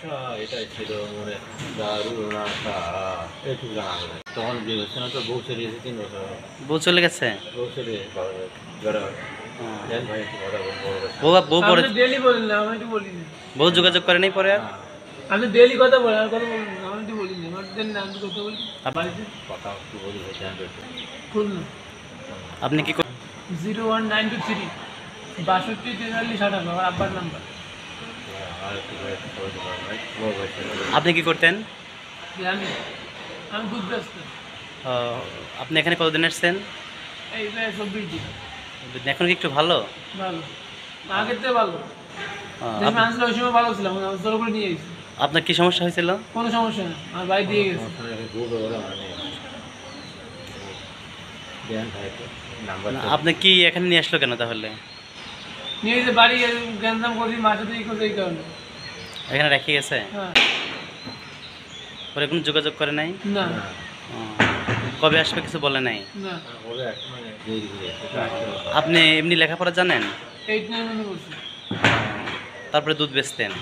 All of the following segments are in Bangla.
সমস্যা এটাই ছিল, মানে দারুণ আশা একটু জানা যায়। তখন বিয়ে হচ্ছে না, তো বউ চলে গেছে 3 বছর। বউ চলে গেছে? বউ চলে বেড়া দেন ভাই, একটু কথা বলবো। বউ পরে ডেলি বলেন না, আমি একটু বলি না। বউ যোগাযোগ করে নাই পরে আর? আপনি ডেলি কথা বলেন, আর কথা বলুন না, আমি একটু বলি না। আমার দেন না, আমি কথা বলি। বাড়িতে কথা একটু বলি, ধ্যান রেখে। খুল না। আপনি কি 01923 62 43 58 আমার আব্বার নাম্বার। আর একটু করে দেবো ভাই, বউ ভাই ছেলে। আপনি কি করতেন? আমি আমি দুধ ব্যস্ত। আপনি এখানে কতদিন আসছেন? এই প্রায় 24 দিন। এখন কি একটু ভালো? ভালো, আগের থেকে ভালো। আহ, যে আপ- মানুষ ওই সময় ভালো ছিলাম, আমি জোর করে নিয়ে গেছি। আপনার কি সমস্যা হয়েছিল? কোনো সমস্যা নেই, আমার বাড়ি দিয়ে গেছে। বউ বেড়া মানে দেন ভাই, একটু নাম্বার। আপনি কি এখানে নিয়ে আসলো কেন তাহলে? নিয়ে গেছে বাড়ি, গ্যান্দাম করছি, মাসে দিয়ে করছে এই কারণে। এখানে রেখে গেছে? হ্যাঁ। পরে কোনো যোগাযোগ করে নাই? না ও, কবে আসবে কিছু বলে নাই? না, বলে এক মানে দেরি করে আপনি এমনি লেখাপড়া জানেন? 8-9 করছি। তারপরে দুধ বেচতেন?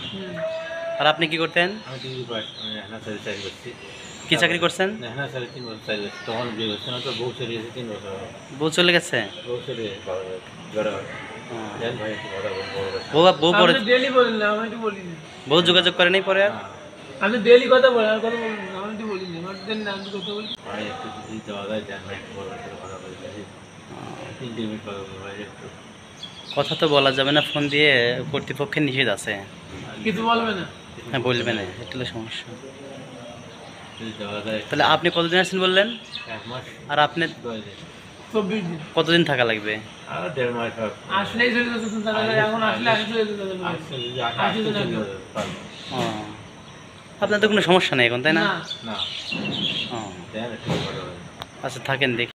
আর আপনি কি করতেন? আমি টিভি পাস, মানে হেনা সাড়ে 4 করছি। কি চাকরি করছেন? হেনা 3.5 বছর 4 বছর। তখন বিয়ে হচ্ছে না, তো বউ চলে গেছে 3 বছর। বউ চলে গেছে? বউ চলে বেড়া ও, দেন ভাই, একটু কথা বলবো। বউ পরে আপনি ডেলি বলেন না, আমি একটু বলি না। বউ যোগাযোগ করে নাই পরে আর? আপনি ডেলি কথা বলেন, আর কথা বলুন না, আমি একটু বলি না। আমার দেন না, আমি কথা বলি। ভাই একটু যদি দেওয়া যায়, দেন ভাই, একটু বড় করে কথা বলতে। 3 মিনিট কথা বলবো ভাই একটু। কথা তো বলা যাবে না ফোন দিয়ে, কর্তৃপক্ষের নিষেধ আছে। কিছু বলবে না। হ্যাঁ, বলবে না, এটা হলো সমস্যা। যদি দেওয়া যায়। তাহলে আপনি কতদিন আসছেন বললেন? 1 মাস আর আপনি 10 দিন। 24 দিন। কতদিন থাকা লাগবে? আর 1.5 মাস হবে। আসলেই চলে যেতেছেন তাহলে, এখন আসলে আসলে চলে যেতে হবে। আসলে যদি আসে, আসলে আসতে চলে চলে যাবে। যাবে, পারবো। ও, আপনার তো কোনো সমস্যা নেই এখন, তাই না? না। না, ও, দেন একটু কথা বলবো। আচ্ছা থাকেন দেখি।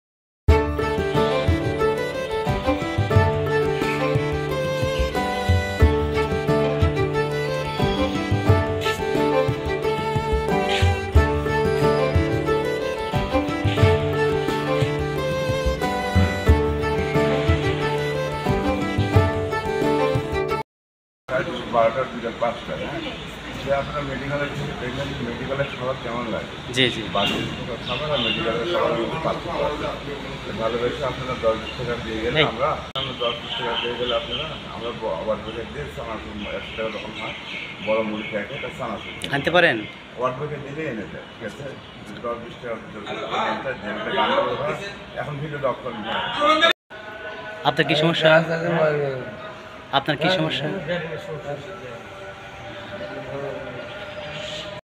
রাত 12টা 2টা 5টা, হ্যাঁ, যে আপনার মেডিকেলের থেকে দেখবেন মেডিকেলের খাবার কেমন লাগে। জি জি। বাড়ির খাবার আর মেডিকেলের খাবার মধ্যে পার্থক্য আছে। ভালোবেসে আপনারা 10 টাকা দিয়ে গেলে এই। আমরা 10 টাকা দিয়ে গেলে আপনারা আমরা ওয়ার্ড বইটা দিয়ে চানাচুর 100 টাকা তখন হয়, বড় মুড়ি প্যাকেট আর চানাচুর আনতে পারেন? ওয়ার্ড বইটা দিলে এনে দেয়, ঠিক আছে। 10-20 টাকা এখন ভিডিও ডক করেন। আপনার কি সমস্যা? আপনার কি সমস্যা?